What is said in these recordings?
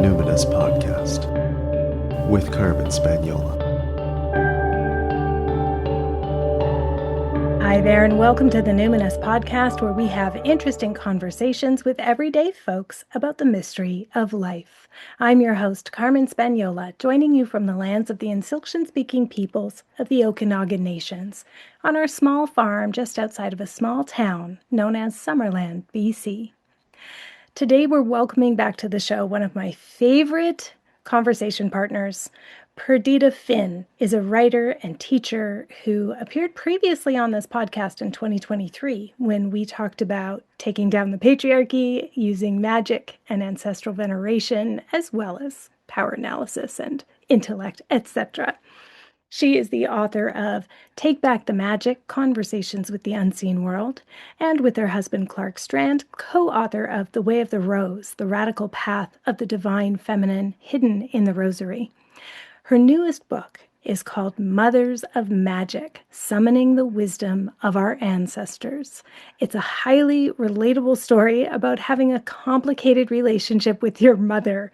Numinous Podcast with Carmen Spaniola. Hi there, and welcome to the Numinous Podcast, where we have interesting conversations with everyday folks about the mystery of life. I'm your host, Carmen Spaniola, joining you from the lands of the Insilkshin-speaking peoples of the Okanagan Nations on our small farm just outside of a small town known as Summerland, BC. Today, we're welcoming back to the show one of my favorite conversation partners. Perdita Finn is a writer and teacher who appeared previously on this podcast in 2023 when we talked about taking down the patriarchy, using magic and ancestral veneration, as well as power analysis and intellect, etc. She is the author of Take Back the Magic, Conversations with the Unseen World, and with her husband Clark Strand, co-author of The Way of the Rose, The Radical Path of the Divine Feminine Hidden in the Rosary. Her newest book is called Mothers of Magic, Summoning the Wisdom of Our Ancestors. It's a highly relatable story about having a complicated relationship with your mother.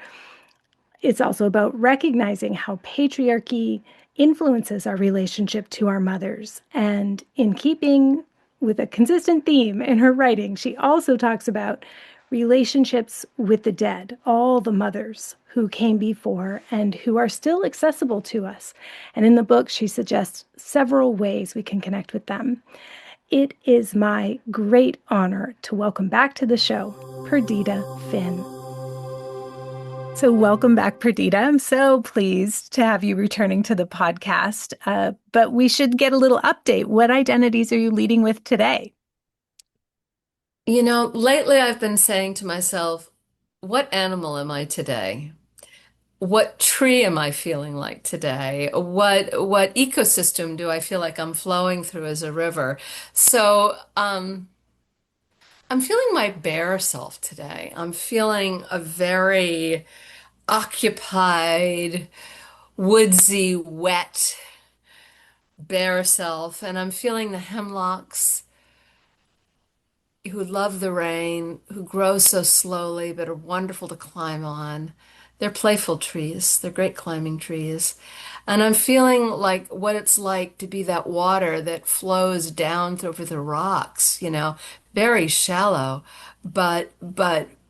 It's also about recognizing how patriarchy influences our relationship to our mothers. And in keeping with a consistent theme in her writing, she also talks about relationships with the dead, all the mothers who came before and who are still accessible to us. And in the book, she suggests several ways we can connect with them. It is my great honor to welcome back to the show, Perdita Finn. So welcome back, Perdita. I'm so pleased to have you returning to the podcast. But we should get a little update. What identities are you leading with today? Lately I've been saying to myself, what animal am I today? What tree am I feeling like today? What ecosystem do I feel like I'm flowing through as a river? So I'm feeling my bear self today. I'm feeling a very occupied, woodsy, wet bear self, and I'm feeling the hemlocks who love the rain, who grow so slowly but are wonderful to climb on. They're playful trees, they're great climbing trees. And I'm feeling like what it's like to be that water that flows down over the rocks, very shallow, but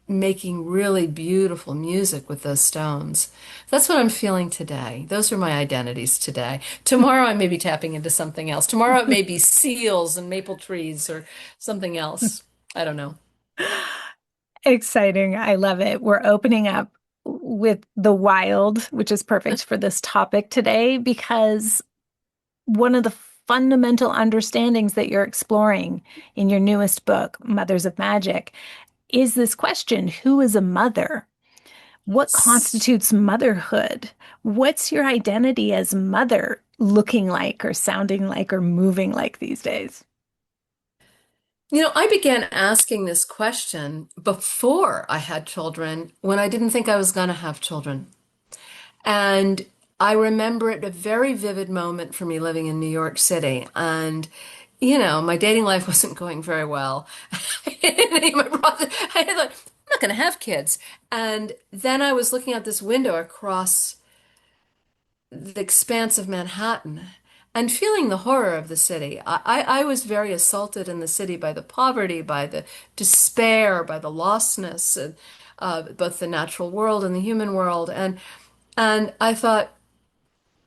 making really beautiful music with those stones. That's what I'm feeling today. Those are my identities today. Tomorrow I may be tapping into something else. Tomorrow it may be seals and maple trees or something else. I don't know. Exciting. I love it. We're opening up with the wild, which is perfect for this topic today, because one of the fundamental understandings that you're exploring in your newest book, Mothers of Magic, is this question: who is a mother? What constitutes motherhood? What's your identity as mother looking like or sounding like or moving like these days? I began asking this question before I had children when I didn't think I was going to have children. And I remember it a very vivid moment for me living in New York City. And, my dating life wasn't going very well. I had like, I'm not going to have kids. And then I was looking out this window across the expanse of Manhattan and feeling the horror of the city. I was very assaulted in the city by the poverty, by the despair, by the lostness, both the natural world and the human world. And I thought,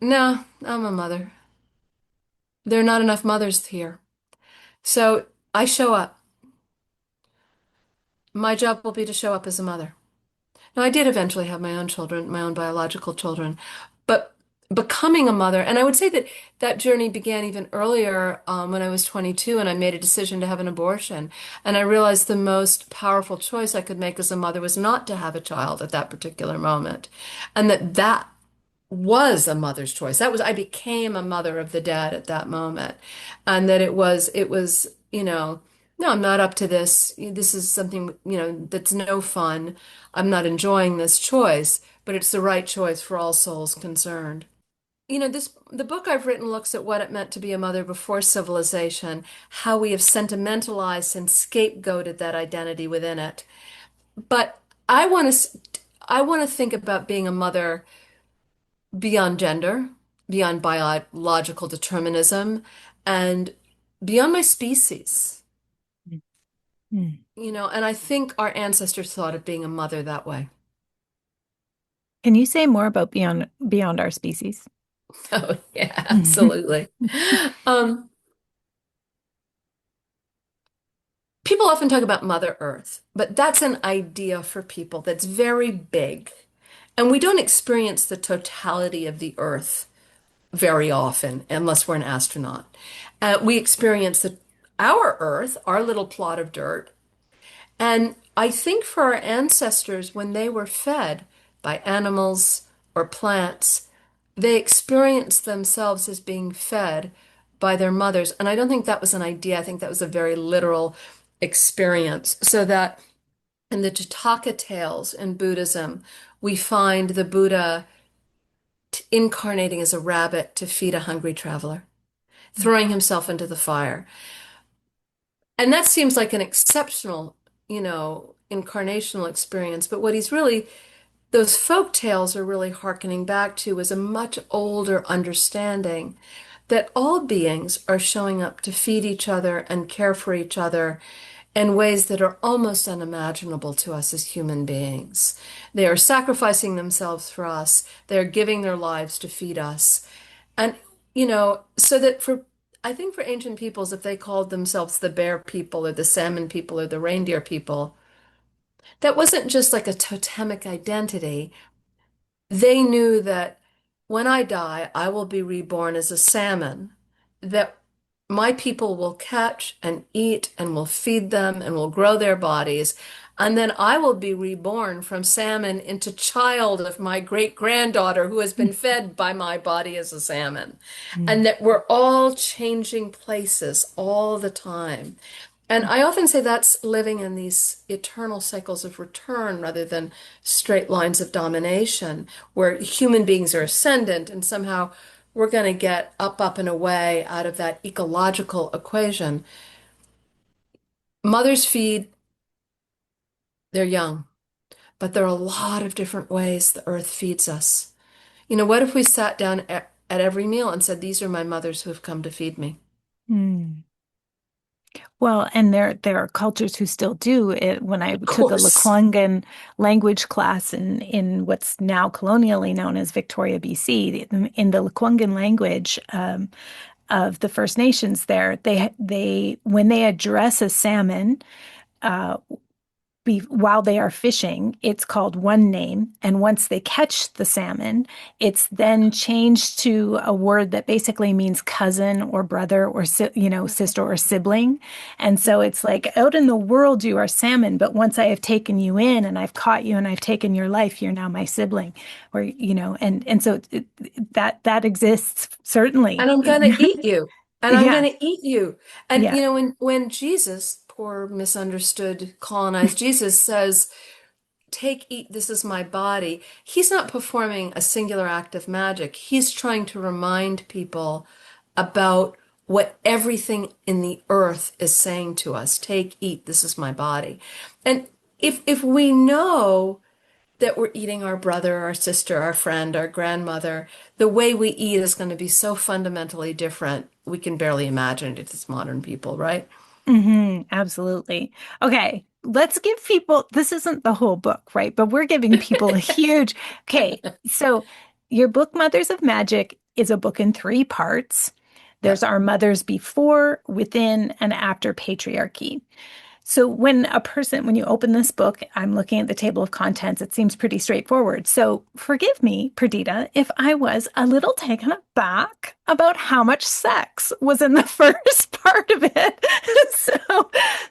no, I'm a mother. There are not enough mothers here. So I show up. My job will be to show up as a mother. Now, I did eventually have my own children, my own biological children, but becoming a mother, and I would say that that journey began even earlier when I was 22 and I made a decision to have an abortion. And I realized the most powerful choice I could make as a mother was not to have a child at that particular moment. And that was a mother's choice. I became a mother of the dead at that moment. And that it was, no, I'm not up to this. This is something, that's no fun. I'm not enjoying this choice, but it's the right choice for all souls concerned. The book I've written looks at what it meant to be a mother before civilization, how we have sentimentalized and scapegoated that identity within it. But I want to I want to think about being a mother beyond gender, beyond biological determinism, and beyond my species. Mm. And I think our ancestors thought of being a mother that way. Can you say more about beyond our species? Oh, yeah, absolutely. Um, People often talk about Mother Earth, but that's an idea for people that's very big. And we don't experience the totality of the Earth very often, unless we're an astronaut. We experience our Earth, our little plot of dirt. And I think for our ancestors, when they were fed by animals or plants, they experienced themselves as being fed by their mothers. And I don't think that was an idea. I think that was a very literal experience. So that in the Jataka tales in Buddhism, we find the Buddha incarnating as a rabbit to feed a hungry traveler, throwing himself into the fire. And that seems like an exceptional, incarnational experience. But what he's really, those folk tales are really hearkening back to is a much older understanding that all beings are showing up to feed each other and care for each other in ways that are almost unimaginable to us as human beings. They are sacrificing themselves for us, they're giving their lives to feed us. And, so that I think for ancient peoples, if they called themselves the bear people or the salmon people or the reindeer people, that wasn't just like a totemic identity. They knew that when I die, I will be reborn as a salmon, that my people will catch and eat and will feed them and will grow their bodies. And then I will be reborn from salmon into child of my great granddaughter who has been fed by my body as a salmon. And that we're all changing places all the time. And I often say that's living in these eternal cycles of return rather than straight lines of domination, where human beings are ascendant and somehow we're going to get up, up, and away out of that ecological equation. Mothers feed their young, but there are a lot of different ways the earth feeds us. What if we sat down at every meal and said, "These are my mothers who have come to feed me"? Mm. Well, and there are cultures who still do it. When I Of took a course. Lekwungen language class in what's now colonially known as Victoria, BC, in the Lekwungen language of the First Nations there, they when they address a salmon, uh, while they are fishing, it's called one name. And once they catch the salmon, it's then changed to a word that basically means cousin or brother or, sister or sibling. And so it's like out in the world, you are salmon, but once I have taken you in and I've caught you and I've taken your life, you're now my sibling. Or, and so that exists certainly. And I'm going to eat you. And I'm Yeah. going to eat you. And Yeah. when Jesus, poor misunderstood colonized Jesus, says, "Take, eat, this is my body," he's not performing a singular act of magic. He's trying to remind people about what everything in the earth is saying to us. Take, eat, this is my body. And if we know that we're eating our brother, our sister, our friend, our grandmother, the way we eat is going to be so fundamentally different. We can barely imagine it as modern people, right? Absolutely. Okay, let's give people, this isn't the whole book, right? But we're giving people a huge, okay, so your book, Mothers of Magic, is a book in three parts. There's Yep. our mothers before, within, and after patriarchy. So when you open this book, I'm looking at the table of contents. It seems pretty straightforward. So forgive me, Perdita, if I was a little taken aback about how much sex was in the first part of it.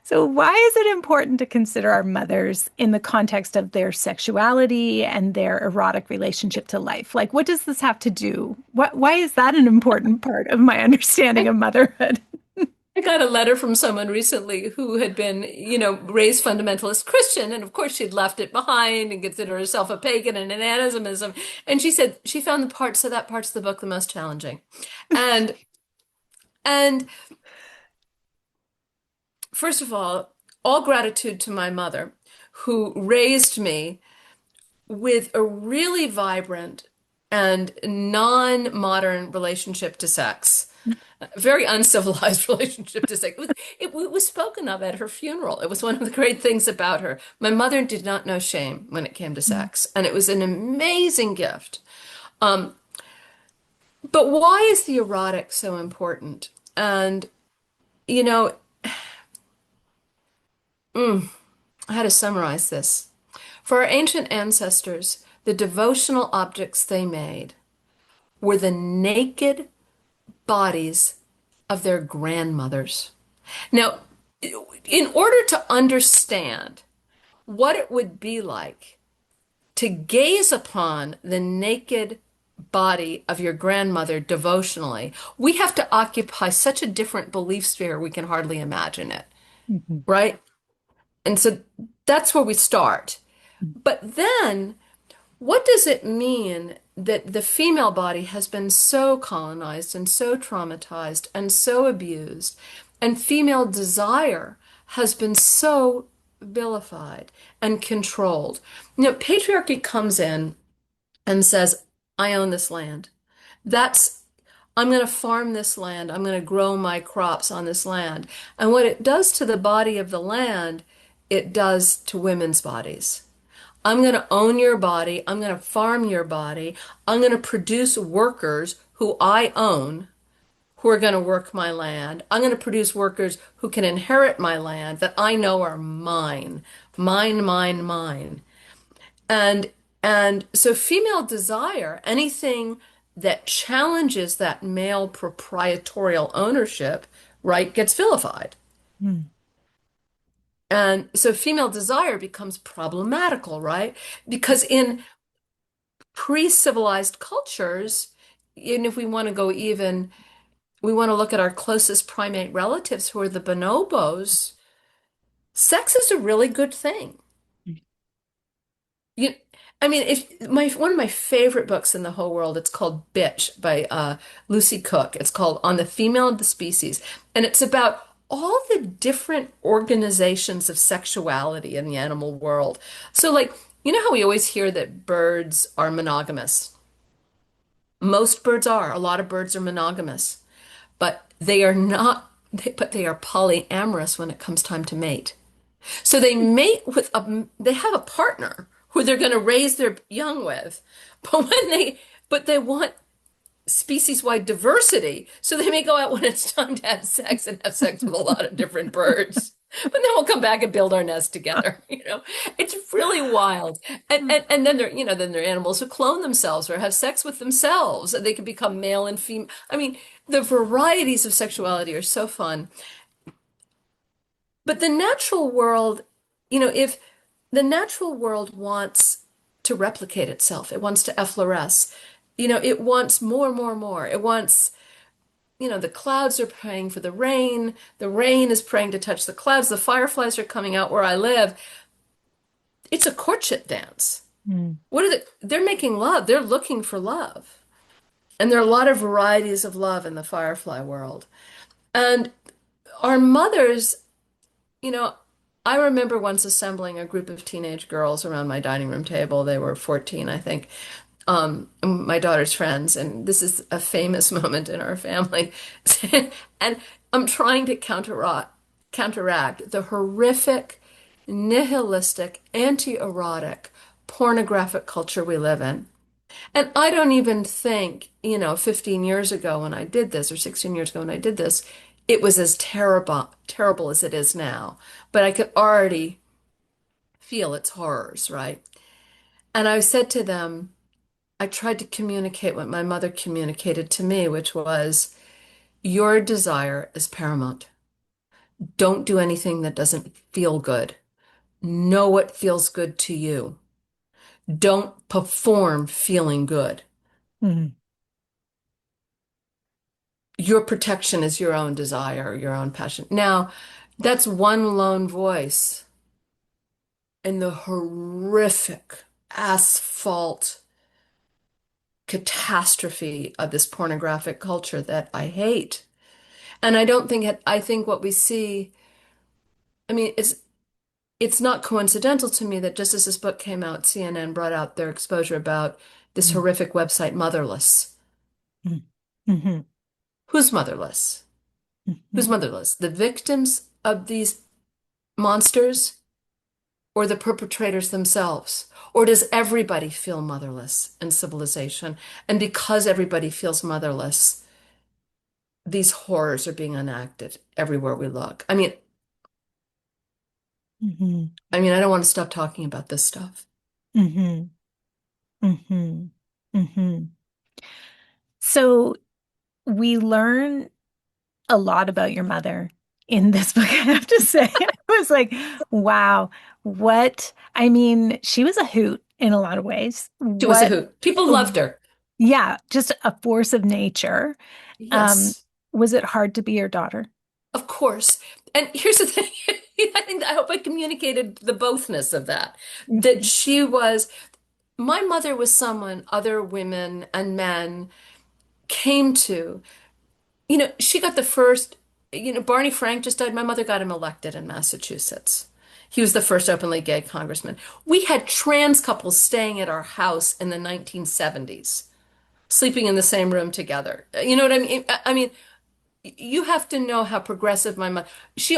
So why is it important to consider our mothers in the context of their sexuality and their erotic relationship to life? Like, what does this have to do? Why is that an important part of my understanding I, of motherhood? I got a letter from someone recently who had been, raised fundamentalist Christian, and of course she'd left it behind and considered herself a pagan and an animism. And she said she found that parts of the book the most challenging. And and first of all gratitude to my mother who raised me with a really vibrant and non-modern relationship to sex. A very uncivilized relationship to sex. It was spoken of at her funeral. It was one of the great things about her. My mother did not know shame when it came to sex, and it was an amazing gift. Um, but why is the erotic so important? And, you know, how to summarize this? For our ancient ancestors, the devotional objects they made were the naked bodies of their grandmothers. Now, in order to understand what it would be like to gaze upon the naked body of your grandmother devotionally, we have to occupy such a different belief sphere we can hardly imagine it, Mhm. right? And so that's where we start. But then, what does it mean that the female body has been so colonized and so traumatized and so abused, and female desire has been so vilified and controlled? Patriarchy comes in and says, I own this land. That's, I'm going to farm this land. I'm going to grow my crops on this land. And what it does to the body of the land, it does to women's bodies. I'm going to own your body. I'm going to farm your body. I'm going to produce workers who I own, who are going to work my land. I'm going to produce workers who can inherit my land that I know are mine, mine, mine, mine. And and so female desire, anything that challenges that male proprietorial ownership, right, gets vilified. Mm. And so female desire becomes problematical, right? Because in pre-civilized cultures, and if we want to go even, we want to look at our closest primate relatives who are the bonobos, sex is a really good thing. You, I mean, if my one of my favorite books in the whole world, it's called Bitch by Lucy Cook. It's called On the Female of the Species, and it's about all the different organizations of sexuality in the animal world. So, like, you know how we always hear that birds are monogamous? Most birds are. A lot of birds are monogamous, but they are not. But they are polyamorous when it comes time to mate. So they mate with they have a partner who they're going to raise their young with. But but they want species-wide diversity. So they may go out when it's time to have sex and have sex with a lot of different birds. But then we'll come back and build our nest together. It's really wild. And then then they're animals who clone themselves or have sex with themselves. And they can become male and female. I mean, the varieties of sexuality are so fun. But the natural world, if the natural world wants to replicate itself, it wants to effloresce, it wants more, more, more. It wants, the clouds are praying for the rain is praying to touch the clouds, the fireflies are coming out where I live. It's a courtship dance. Mm. What are they're making love, they're looking for love. And there are a lot of varieties of love in the firefly world. And our mothers, You know, I remember once assembling a group of teenage girls around my dining room table. They were 14, I think, my daughter's friends, and this is a famous moment in our family. And I'm trying to counteract the horrific, nihilistic, anti-erotic, pornographic culture we live in. And I don't even think, 15 years ago when I did this, or 16 years ago when I did this, it was as terrible as it is now. But I could already feel its horrors, right? And I said to them, I tried to communicate what my mother communicated to me, which was, your desire is paramount. Don't do anything that doesn't feel good. Know what feels good to you. Don't perform feeling good. Mm. Your protection is your own desire, your own passion. Now, that's one lone voice in the horrific asphalt catastrophe of this pornographic culture that I hate. And I don't think it, I think what we see, I mean, it's not coincidental to me that just as this book came out, CNN brought out their exposure about this Mm, horrific website, Motherless. mm, mhm, Who's motherless? Who's mhm, motherless? The victims of these monsters or the perpetrators themselves? Or does everybody feel motherless in civilization? And because everybody feels motherless, these horrors are being enacted everywhere we look. mhm, I don't want to stop talking about this stuff. mhm, mhm, mhm. So we learn a lot about your mother in this book, I have to say. I was like, wow, she was a hoot in a lot of ways. She was a hoot. People loved her. Yeah, just a force of nature. Um, Yes, was it hard to be your daughter? of course. And here's the thing. I hope I communicated the bothness of that. That Mhm. my mother was someone other women and men came to. She got the first, Barney Frank just died. My mother got him elected in Massachusetts. He was the first openly gay congressman. We had trans couples staying at our house in the 1970s, sleeping in the same room together. You know what I mean? You have to know how progressive my mother. She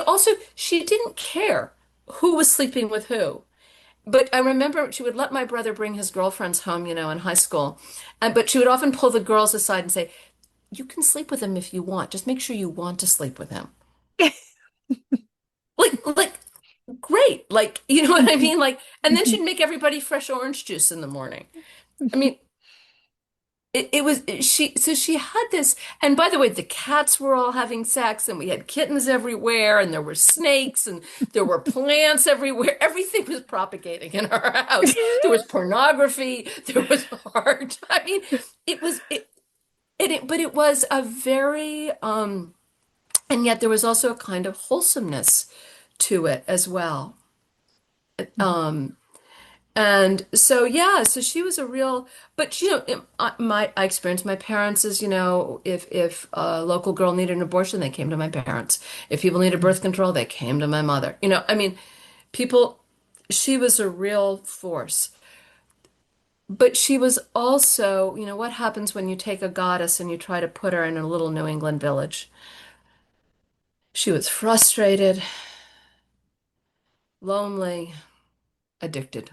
didn't care who was sleeping with who. But I remember she would let my brother bring his girlfriends home, in high school. But she would often pull the girls aside and say, "You can sleep with him if you want. Just make sure you want to sleep with him." Like, great. Like, you know what I mean? Like, and then she'd make everybody fresh orange juice in the morning. I mean, so she had this, and by the way, the cats were all having sex, and we had kittens everywhere, and there were snakes, and there were plants everywhere. Everything was propagating in our house. There was pornography, there was art. It was but it was a very and yet there was also a kind of wholesomeness to it as well. Um, And so, yeah, so she was a real, but I experienced my parents as, if a local girl needed an abortion, they came to my parents. If people needed birth control, they came to my mother. People, she was a real force. But she was also, what happens when you take a goddess and you try to put her in a little New England village? She was frustrated, lonely, addicted.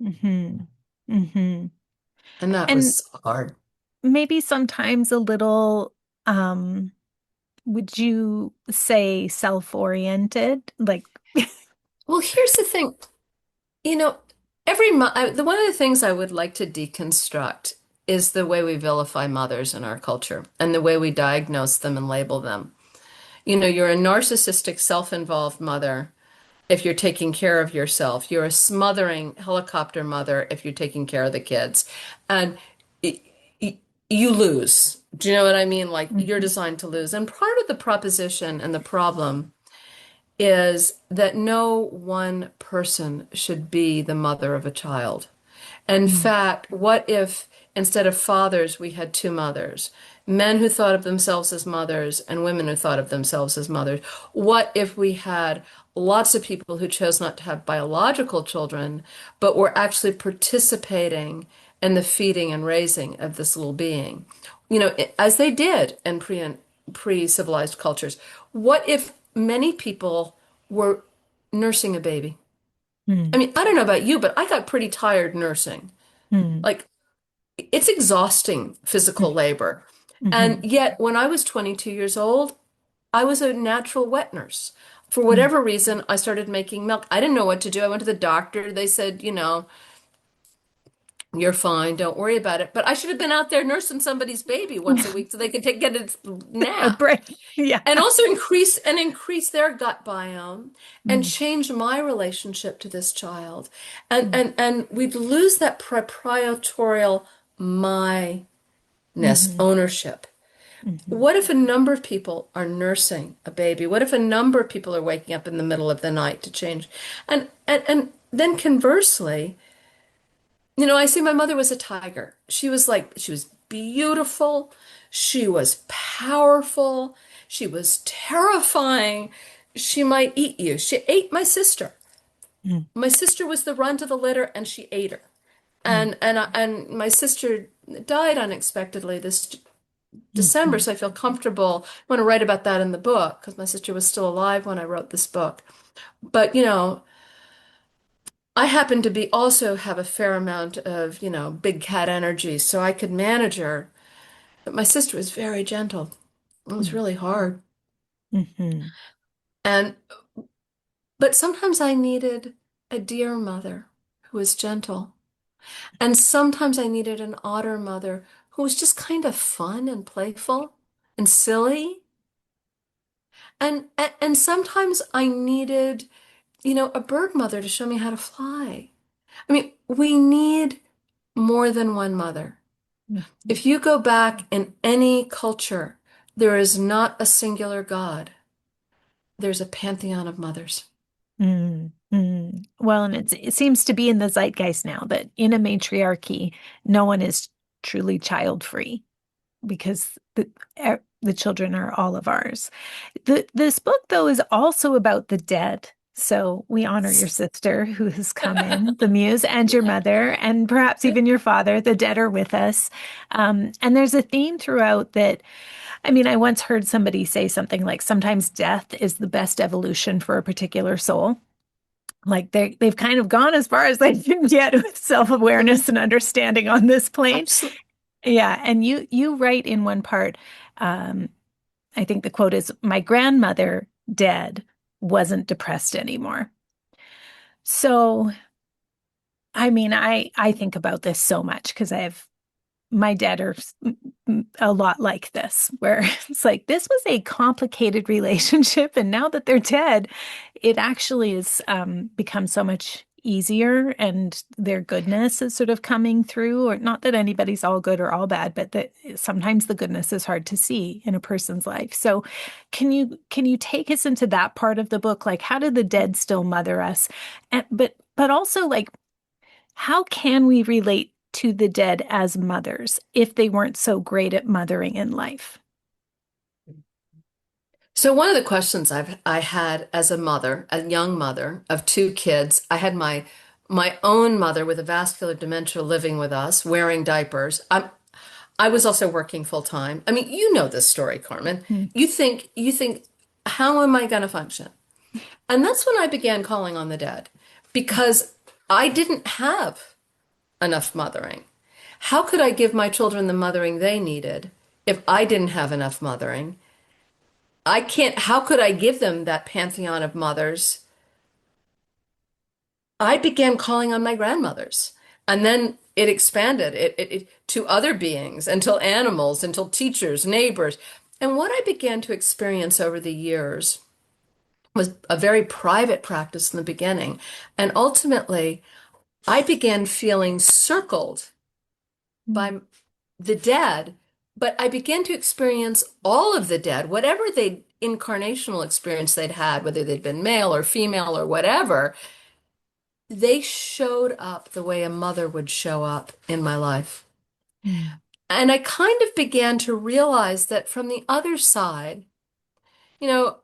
Mhm. Mhm. And that And was hard. maybe sometimes a little, um, would you say self-oriented? Like, Well, here's the thing. You know, every mo the one of the things I would like to deconstruct is the way we vilify mothers in our culture and the way we diagnose them and label them. You're a narcissistic, self-involved mother if you're taking care of yourself. You're a smothering helicopter mother if you're taking care of the kids. And y y you lose. Do you know what I mean? Like you're Mhm. designed to lose. And part of the proposition and the problem is that no one person should be the mother of a child. In Mhm. fact, what if instead of fathers, we had two mothers? Men who thought of themselves as mothers and women who thought of themselves as mothers. What if we had lots of people who chose not to have biological children, but were actually participating in the feeding and raising of this little being? As they did in pre-civilized cultures. What if many people were nursing a baby? Mhm. I don't know about you, but I got pretty tired nursing. Mhm. Like, it's exhausting physical labor. And Mhm. yet, when I was 22 years old, I was a natural wet nurse. For Mhm. whatever reason, I started making milk. I didn't know what to do. I went to the doctor. They said, you're fine. Don't worry about it. But I should have been out there nursing somebody's baby once a week so they could get a A nap. break. Yeah. And also increase their gut biome and Mhm. change my relationship to this child. And Mhm. and we'd lose that proprietorial myness, Mhm. ownership. Mhm. What if a number of people are nursing a baby? What if a number of people are waking up in the middle of the night to change? And then conversely, I see my mother was a tiger. She was beautiful. She was powerful. She was terrifying. She might eat you. She ate my sister. Mm, My sister was the runt of the litter, and she ate her. mm, And my sister died unexpectedly this December, mhm, so I feel comfortable. I want to write about that in the book because my sister was still alive when I wrote this book. But, I happen to be also have a fair amount of, big cat energy, so I could manage her. But my sister was very gentle. It was mm, really hard. mhm, And but sometimes I needed a dear mother who was gentle. And sometimes I needed an otter mother who was just kind of fun and playful and silly. And sometimes I needed, a bird mother to show me how to fly. I mean, we need more than one mother. mhm, If you go back in any culture, there is not a singular God. There's a pantheon of mothers. mm, mm. Well, and it seems to be in the zeitgeist now that in a matriarchy, no one is truly child free because the children are all of ours. This book, though, is also about the dead. So we honor your sister who has come in, the muse, and your mother, and perhaps even your father. The dead are with us. And there's a theme throughout that. I mean, I once heard somebody say something like sometimes death is the best evolution for a particular soul. Like they've kind of gone as far as they can get with self-awareness and understanding on this plane. Absolutely. Yeah, and you write in one part, um, I think the quote is, "My grandmother, dead, wasn't depressed anymore." So, I mean, I think about this so much because I have my dad are a lot like this, where it's like this was a complicated relationship, and now that they're dead, it actually has become so much easier, and their goodness is sort of coming through. Or not that anybody's all good or all bad, but that sometimes the goodness is hard to see in a person's life. So, can you take us into that part of the book? Like, how do the dead still mother us? And but also like how can we relate to the dead as mothers if they weren't so great at mothering in life? So one of the questions I had as a mother, a young mother of two kids, I had my own mother with a vascular dementia living with us, wearing diapers. I was also working full time. I mean, you know this story, Carmen. Hmm. You think, how am I going to function? And that's when I began calling on the dead because I didn't have enough mothering. How could I give my children the mothering they needed if I didn't have enough mothering? I can't, how could I give them that pantheon of mothers? I began calling on my grandmothers. And then it expanded to other beings, until animals, until teachers, neighbors. And what I began to experience over the years was a very private practice in the beginning. And ultimately, I began feeling circled by the dead, but I began to experience all of the dead, whatever they incarnational experience they'd had, whether they'd been male or female or whatever, they showed up the way a mother would show up in my life. Mm. And I kind of began to realize that from the other side, you know,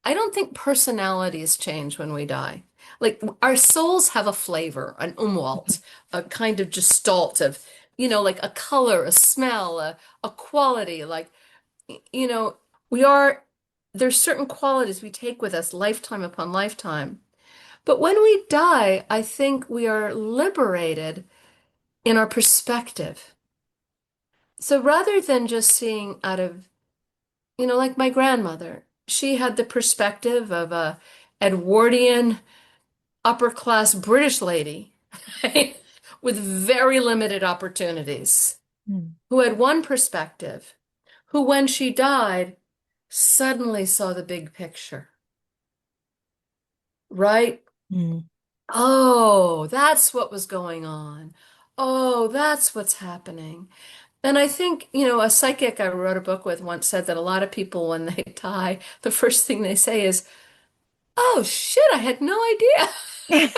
I don't think personalities change when we die. Like our souls have a flavor, an umwelt, a kind of gestalt of, like a color, a smell, a quality. Like, you know, we are, there's certain qualities we take with us lifetime upon lifetime. But when we die, I think we are liberated in our perspective. So rather than just seeing out of, like my grandmother, she had the perspective of a Edwardian upper class British lady, right? With very limited opportunities, Mm. who had one perspective, who, when she died, suddenly saw the big picture, right? Mm. Oh, that's what was going on. Oh, that's what's happening. And I think, a psychic I wrote a book with once said that a lot of people, when they die, the first thing they say is, "Oh shit, I had no idea."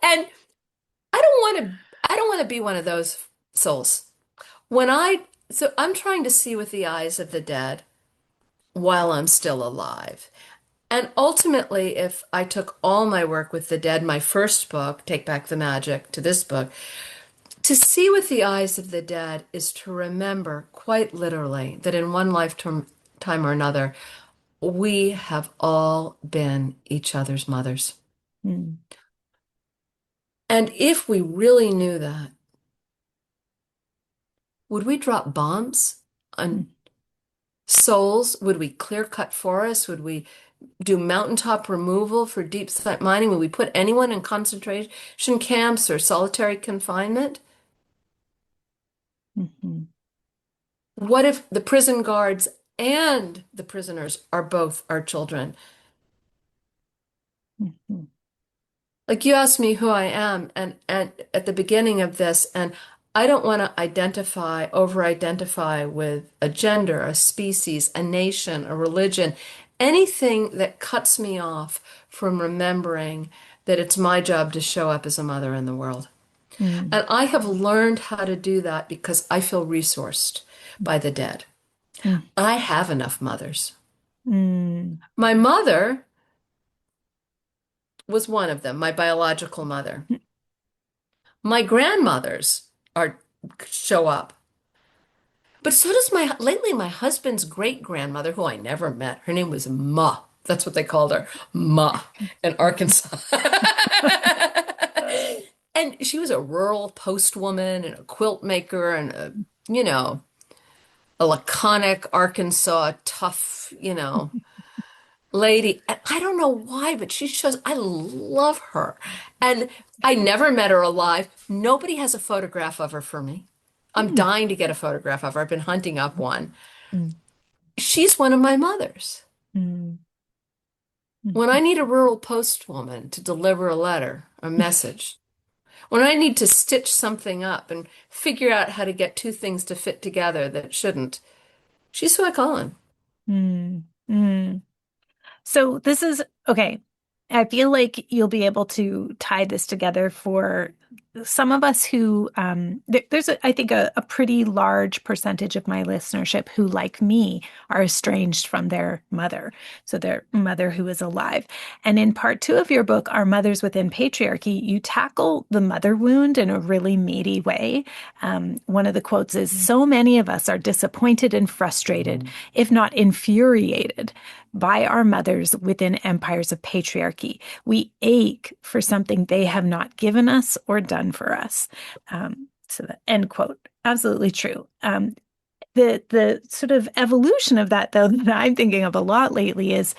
And I don't want to be one of those souls. So I'm trying to see with the eyes of the dead while I'm still alive. And ultimately, if I took all my work with the dead, my first book, Take Back the Magic, to this book, to see with the eyes of the dead is to remember quite literally that in one lifetime time or another, we have all been each other's mothers. Mm, And if we really knew that, would we drop bombs mm, on souls? Would we clear cut forests? Would we do mountaintop removal for deep site mining? Would we put anyone in concentration camps or solitary confinement? mhm, What if the prison guards and the prisoners are both our children? mhm, Like you asked me who I am and at the beginning of this, and I don't want to over-identify with a gender, a species, a nation, a religion, anything that cuts me off from remembering that it's my job to show up as a mother in the world. mm, And I have learned how to do that because I feel resourced by the dead. mm, I have enough mothers. mm, My mother was one of them, my biological mother. My grandmothers are show up. But so does my husband's great grandmother, who I never met. Her name was Ma. That's what they called her, Ma, in Arkansas. And she was a rural postwoman and a quilt maker and a laconic Arkansas tough, lady. And I don't know why, but I love her. And I never met her alive. Nobody has a photograph of her for me. I'm mm, dying to get a photograph of her. I've been hunting up one. mm, She's one of my mothers. mm, When I mhm, need a rural postwoman to deliver a letter, a message, when I need to stitch something up and figure out how to get two things to fit together that shouldn't, she's who I call on. mm, mm. So this is okay. I feel like you'll be able to tie this together for some of us who there's I think a pretty large percentage of my listenership who, like me, are estranged from their mother. So their mother who is alive. And in part two of your book, Our Mothers Within Patriarchy, you tackle the mother wound in a really meaty way. One of the quotes is, "So many of us are disappointed and frustrated, if not infuriated, by our mothers within empires of patriarchy. We ache for something they have not given us or done for us." So the end quote. Absolutely true. The sort of evolution of that, though, that I'm thinking of a lot lately is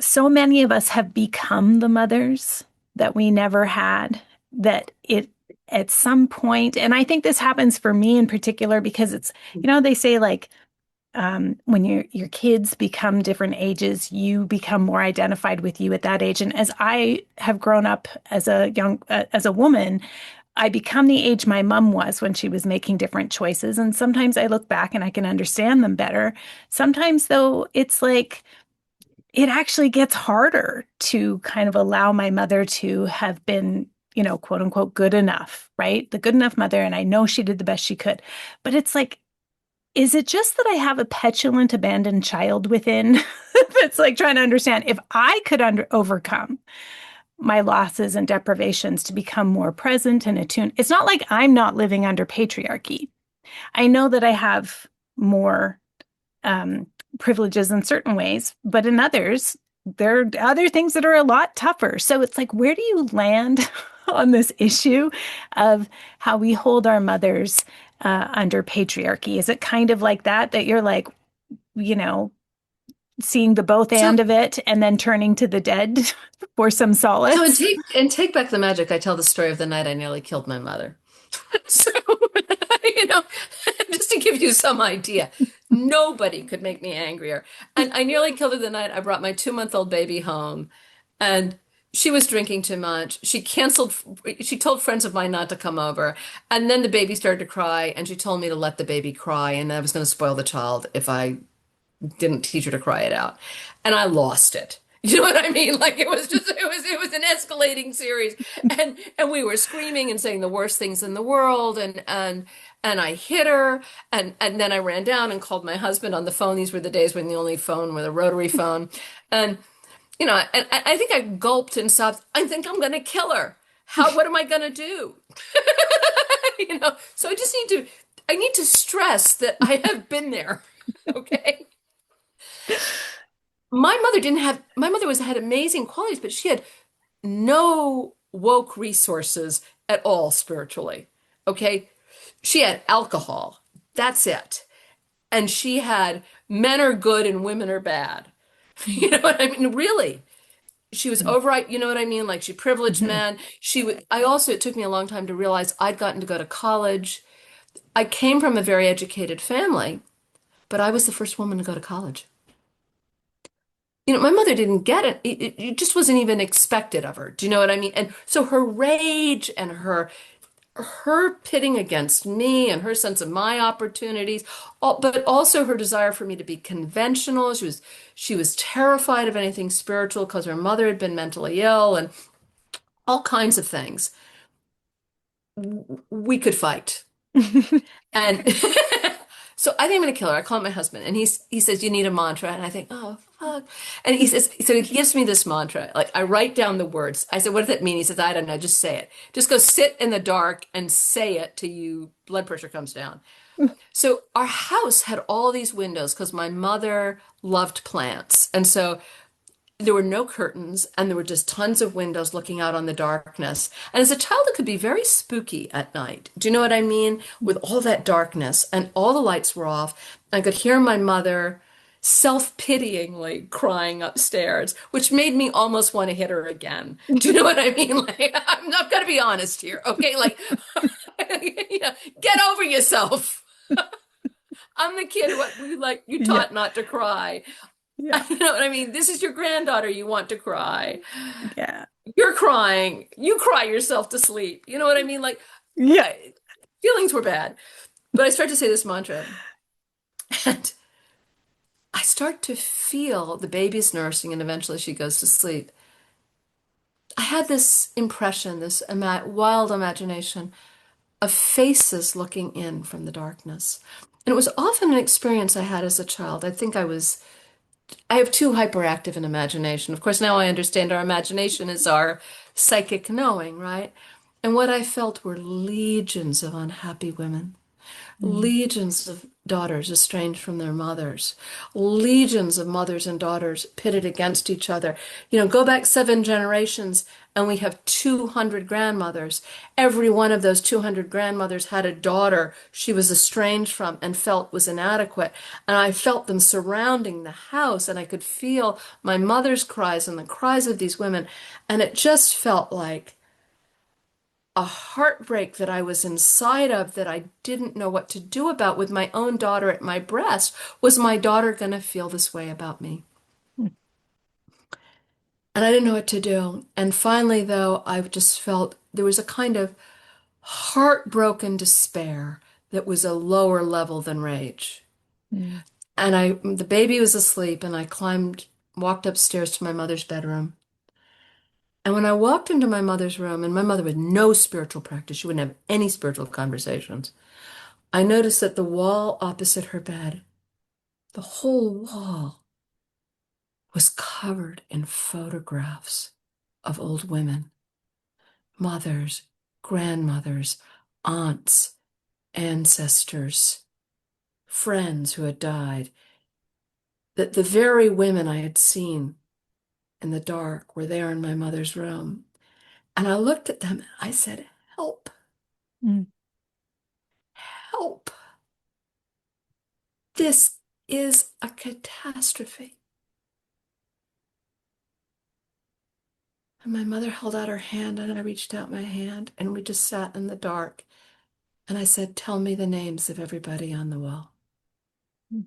so many of us have become the mothers that we never had, that it at some point, and I think this happens for me in particular because they say like when your kids become different ages, you become more identified with you at that age. And as I have grown up as as a woman, I become the age my mom was when she was making different choices. And sometimes I look back and I can understand them better. Sometimes, though, it's like it actually gets harder to kind of allow my mother to have been, quote unquote, good enough, right? The good enough mother. And I know she did the best she could. But it's like, is it just that I have a petulant, abandoned child within that's like trying to understand if I could overcome my losses and deprivations to become more present and attuned? It's not like I'm not living under patriarchy. I know that I have more um, privileges in certain ways, but in others, there are other things that are a lot tougher. So it's like, where do you land on this issue of how we hold our mothers under patriarchy? Is it kind of like that you're like, you know, seeing the both So and of it and then turning to the dead for some So solace? and take back the magic, I tell the story of the night I nearly killed my mother. So, you know, just to give you some idea, nobody could make me angrier. And I nearly killed her the night I brought my 2-month-old baby home, and she was drinking too much. She told friends of mine not to come over, and then the baby started to cry, and she told me to let the baby cry, and I was going to spoil the child if I didn't teach her to cry it out. And I lost it. You know what I mean? Like it was an escalating series. And we were screaming and saying the worst things in the world. And and I hit her, and then I ran down and called my husband on the phone. These were the days when the only phone was a rotary phone. And and I think I gulped and sobbed. I think I'm going to kill her. What am I going to do? So I need to stress that I have been there. Okay. My mother had amazing qualities, but she had no woke resources at all spiritually. Okay. She had alcohol. That's it. And she had men are good and women are bad. You know what I mean? Really. She was overright, you know what I mean? Like she privileged men. It took me a long time to realize I'd gotten to go to college. I came from a very educated family, but I was the first woman to go to college. My mother didn't get it. It just wasn't even expected of her. Do you know what I mean? And so her rage and her pitting against me and her sense of my opportunities, but also her desire for me to be conventional. She was terrified of anything spiritual because her mother had been mentally ill and all kinds of things. We could fight. And so I think I'm gonna kill her. I call my husband and he says, you need a mantra. And I think, oh, fuck. And he says, so he gives me this mantra. Like I write down the words. I said, what does that mean? He says, I don't know, just say it. Just go sit in the dark and say it till blood pressure comes down. So our house had all these windows because my mother loved plants. And so there were no curtains and there were just tons of windows looking out on the darkness. And as a child, it could be very spooky at night. Do you know what I mean? With all that darkness and all the lights were off. I could hear my mother self-pityingly crying upstairs, which made me almost want to hit her again. Do you know what I mean? Like, I'm not going to be honest here. Okay. Like, get over yourself. I'm the kid you Yeah. taught not to cry. Yeah. You know what I mean? This is your granddaughter. You want to cry. Yeah. You're crying. You cry yourself to sleep. You know what I mean? Like, Yeah. feelings were bad. But I start to say this mantra, and I start to feel the baby's nursing, and eventually she goes to sleep. I had this impression, this wild imagination of faces looking in from the darkness. And it was often an experience I had as a child. I have too hyperactive an imagination. Of course, now I understand our imagination is our psychic knowing, right? And what I felt were legions of unhappy women, Mm. legions of daughters estranged from their mothers, legions of mothers and daughters pitted against each other. Go back 7 generations and we have 200 grandmothers. Every one of those 200 grandmothers had a daughter she was estranged from and felt was inadequate. And I felt them surrounding the house and I could feel my mother's cries and the cries of these women. And it just felt like a heartbreak that I was inside of that I didn't know what to do about with my own daughter at my breast. Was my daughter going to feel this way about me? And I didn't know what to do. And finally, though, I just felt there was a kind of heartbroken despair that was a lower level than rage. Mm. And the baby was asleep, and I walked upstairs to my mother's bedroom. And when I walked into my mother's room, and my mother had no spiritual practice, she wouldn't have any spiritual conversations. I noticed that the wall opposite her bed, the whole wall, was covered in photographs of old women, mothers, grandmothers, aunts, ancestors, friends who had died. That the very women I had seen in the dark were there in my mother's room. And I looked at them and I said, help, Mm. help. This is a catastrophe. And my mother held out her hand and I reached out my hand and we just sat in the dark. And I said, tell me the names of everybody on the wall. Mm.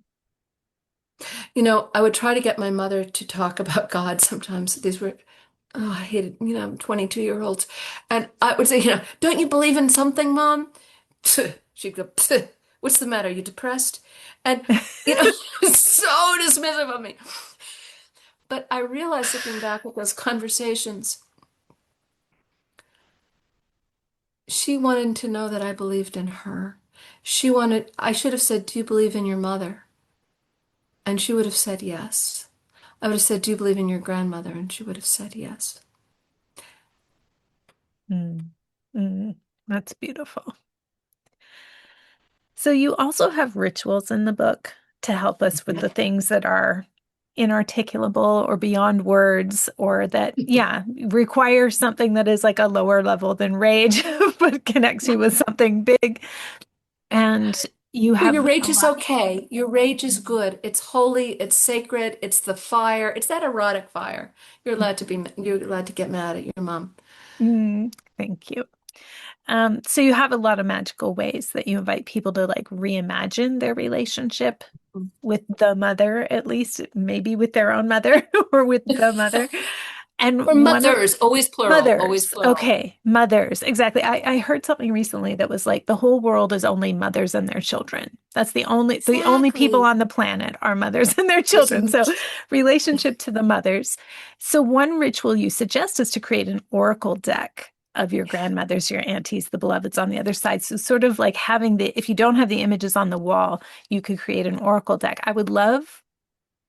I would try to get my mother to talk about God sometimes. These were, oh, I hated, 22-year-olds. And I would say, don't you believe in something, Mom? She'd go, what's the matter? You depressed? And, so dismissive of me. But I realized looking back at those conversations, she wanted to know that I believed in her. I should have said, "Do you believe in your mother?" And she would have said yes. I would have said, "Do you believe in your grandmother?" And she would have said yes. Mm. Mm. That's beautiful. So you also have rituals in the book to help us with the things that are inarticulable or beyond words, or that, yeah, require something that is like a lower level than rage, but connects you with something big. And you Well, your have a rage is lot. okay. Your rage is good. It's holy. It's sacred. It's the fire. It's that erotic fire. You're allowed to get mad at your mom. Thank you. So you have a lot of magical ways that you invite people to like reimagine their relationship with the mother, at least maybe with their own mother or with the mother. And Or one of mothers, always plural, always mothers, plural. okay, mothers, exactly. I heard something recently that was like the whole world is only mothers and their children. That's the only people Exactly. on the planet are mothers and their There's children. So relationship to the mothers. So one ritual you suggest is to create an oracle deck of your grandmothers, your aunties, the beloveds on the other side. So sort of like having if you don't have the images on the wall, you could create an oracle deck.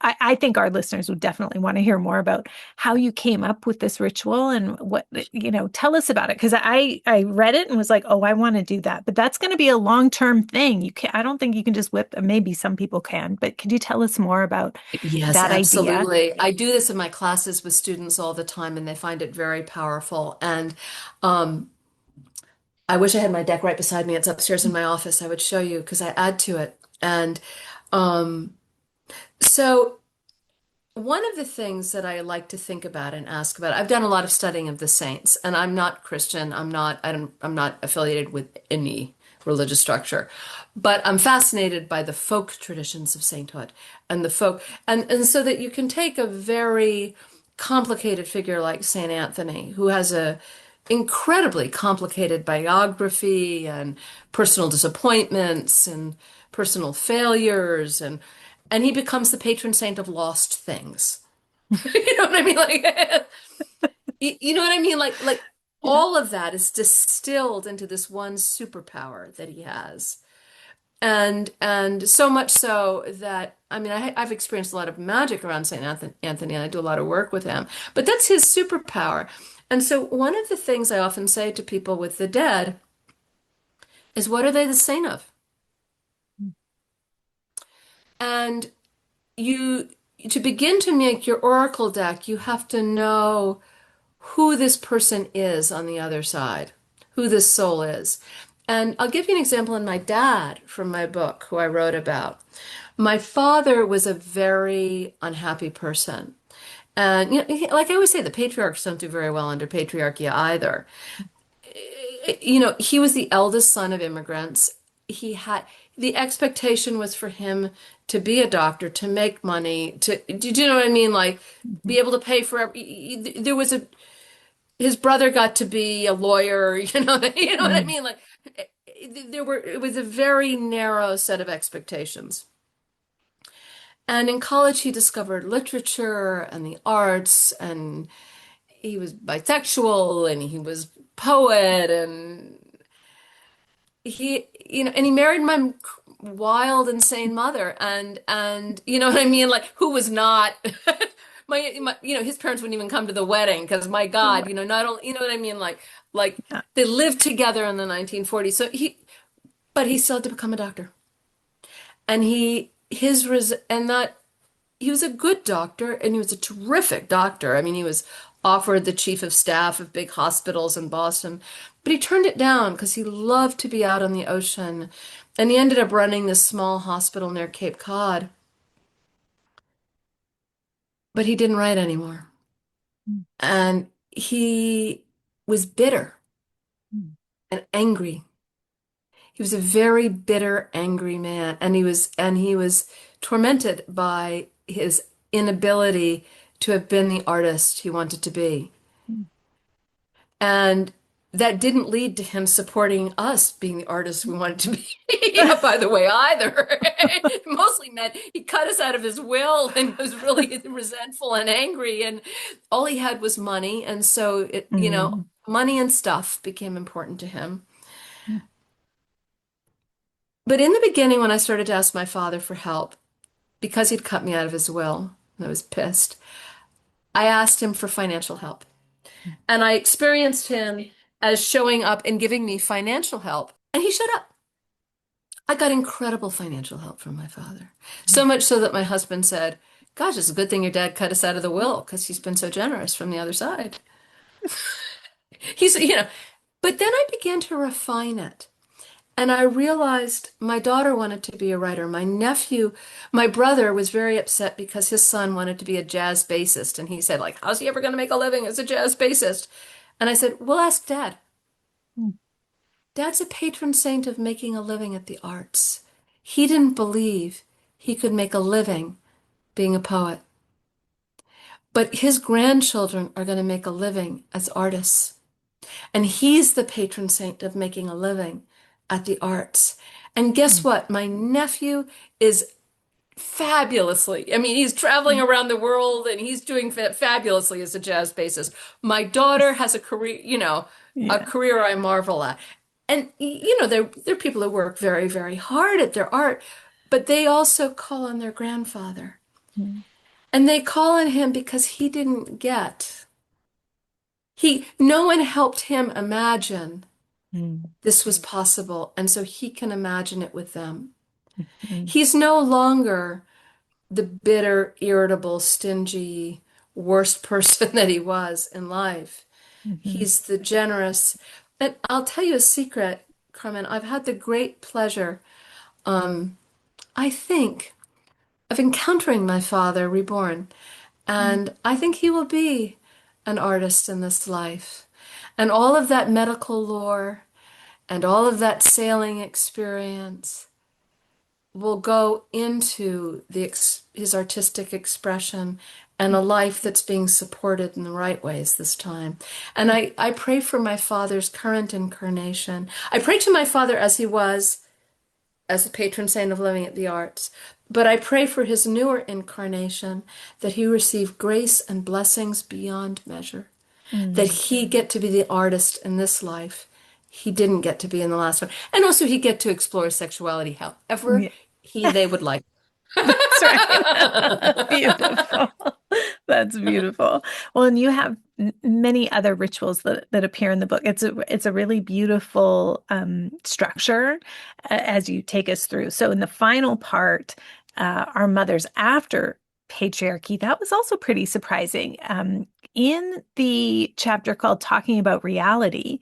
I think our listeners would definitely want to hear more about how you came up with this ritual and tell us about it. Because I read it and was like, oh, I want to do that. But that's going to be a long-term thing. I don't think you can just whip, maybe some people can, but could you tell us more about Yes, that idea? absolutely. I do this in my classes with students all the time, and they find it very powerful. And um, I wish I had my deck right beside me. It's upstairs in my office. I would show you because I add to it. And um, so one of the things that I like to think about and ask about, I've done a lot of studying of the saints, and I'm not Christian. I'm not affiliated with any religious structure, but I'm fascinated by the folk traditions of sainthood and the folk, and so that you can take a very complicated figure like Saint Anthony, who has a incredibly complicated biography and personal disappointments and personal failures and he becomes the patron saint of lost things. You know what I mean? Like, you know what I mean? Like Yeah. all of that is distilled into this one superpower that he has. And so much so that I mean I've experienced a lot of magic around Saint Anthony and I do a lot of work with him. But that's his superpower. And so one of the things I often say to people with the dead is what are they the saint of? And you to begin to make your oracle deck, you have to know who this person is on the other side, who this soul is. And I'll give you an example in my dad from my book, who I wrote about. My father was a very unhappy person. And, like I always say, the patriarchs don't do very well under patriarchy either. He was the eldest son of immigrants. The expectation was for him to be a doctor, to make money, do you know what I mean? Like, Mhm. be able to pay for there was his brother got to be a lawyer, you know what I Mm. mean? Like it was a very narrow set of expectations. And in college he discovered literature and the arts and he was bisexual and he was poet and he married my wild, insane mother and you know what I mean? Like who was not his parents wouldn't even come to the wedding because my God, Right. not only, you know what I mean? Like Yeah. they lived together in the 1940s. But he still had to become a doctor. And he was a good doctor and he was a terrific doctor. I mean, he was offered the chief of staff of big hospitals in Boston, but he turned it down because he loved to be out on the ocean. And he ended up running this small hospital near Cape Cod, but he didn't write anymore. Mm. And he was bitter Mm. and angry. He was a very bitter, angry man, and he was tormented by his inability to have been the artist he wanted to be. Mm. And that didn't lead to him supporting us being the artists we wanted to be, by the way, either. It mostly meant he cut us out of his will and was really resentful and angry, and all he had was money. And so Mm. money and stuff became important to him. But in the beginning, when I started to ask my father for help, because he'd cut me out of his will, and I was pissed, I asked him for financial help. And I experienced him as showing up and giving me financial help. And he showed up. I got incredible financial help from my father. So much so that my husband said, Gosh, it's a good thing your dad cut us out of the will because he's been so generous from the other side. But then I began to refine it. And I realized my daughter wanted to be a writer. My brother was very upset because his son wanted to be a jazz bassist. And he said, how's he ever going to make a living as a jazz bassist? And I said, well, ask Dad. Dad's a patron saint of making a living at the arts. He didn't believe he could make a living being a poet. But his grandchildren are going to make a living as artists. And he's the patron saint of making a living at the arts. And guess what? My nephew is fabulously. I mean, he's traveling around the world and he's doing fabulously as a jazz bassist. My daughter has a career, a Yeah. career I marvel at. And they're people who work very, very hard at their art, but they also call on their grandfather. Mm. And they call on him because he didn't get. No one helped him imagine Mm. this was possible, and so he can imagine it with them. Mm. He's no longer the bitter, irritable, stingy, worst person that he was in life. Mhm. He's the generous. And I'll tell you a secret, Carmen. I've had the great pleasure, I think, of encountering my father reborn. Mm. And I think he will be an artist in this life. And all of that medical lore and all of that sailing experience will go into his artistic expression and a life that's being supported in the right ways this time. And I pray for my father's current incarnation. I pray to my father as he was, as the patron saint of living at the arts. But I pray for his newer incarnation that he receive grace and blessings beyond measure, that Mm. he get to be the artist in this life he didn't get to be in the last one. And also he get to explore sexuality however Yeah. they would like. That's right. Beautiful. That's beautiful. Well, and you have many other rituals that appear in the book. It's a really beautiful structure as you take us through. So in the final part, our mothers after patriarchy, that was also pretty surprising. In the chapter called Talking About Reality,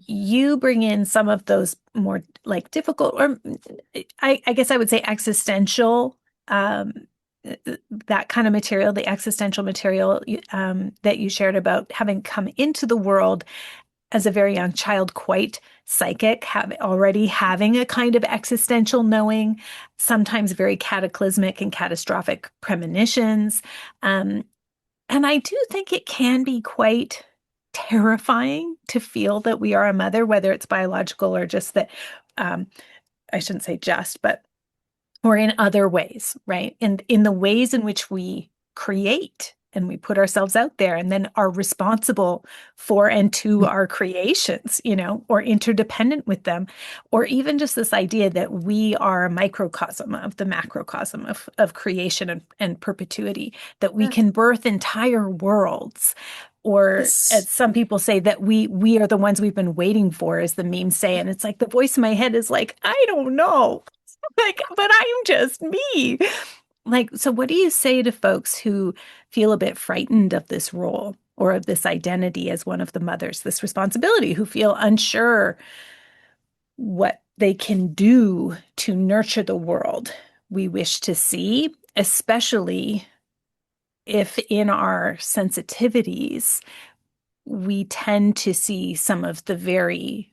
you bring in some of those more like difficult, or I guess I would say existential, um, that kind of material, the existential material that you shared about having come into the world as a very young child, quite psychic, already having a kind of existential knowing, sometimes very cataclysmic and catastrophic premonitions. Um, and I do think it can be quite terrifying to feel that we are a mother, whether it's biological or just that, um, I shouldn't say just, but or in other ways, right? In the ways in which we create and we put ourselves out there and then are responsible for and to our creations, or interdependent with them, or even just this idea that we are a microcosm of the macrocosm of creation and perpetuity, that we Yeah. can birth entire worlds. Or as This, some people say, that we are the ones we've been waiting for, as the memes say. And it's like the voice in my head is like, I don't know. Like, but I'm just me. Like, so what do you say to folks who feel a bit frightened of this role or of this identity as one of the mothers, this responsibility, who feel unsure what they can do to nurture the world we wish to see, especially if in our sensitivities we tend to see some of the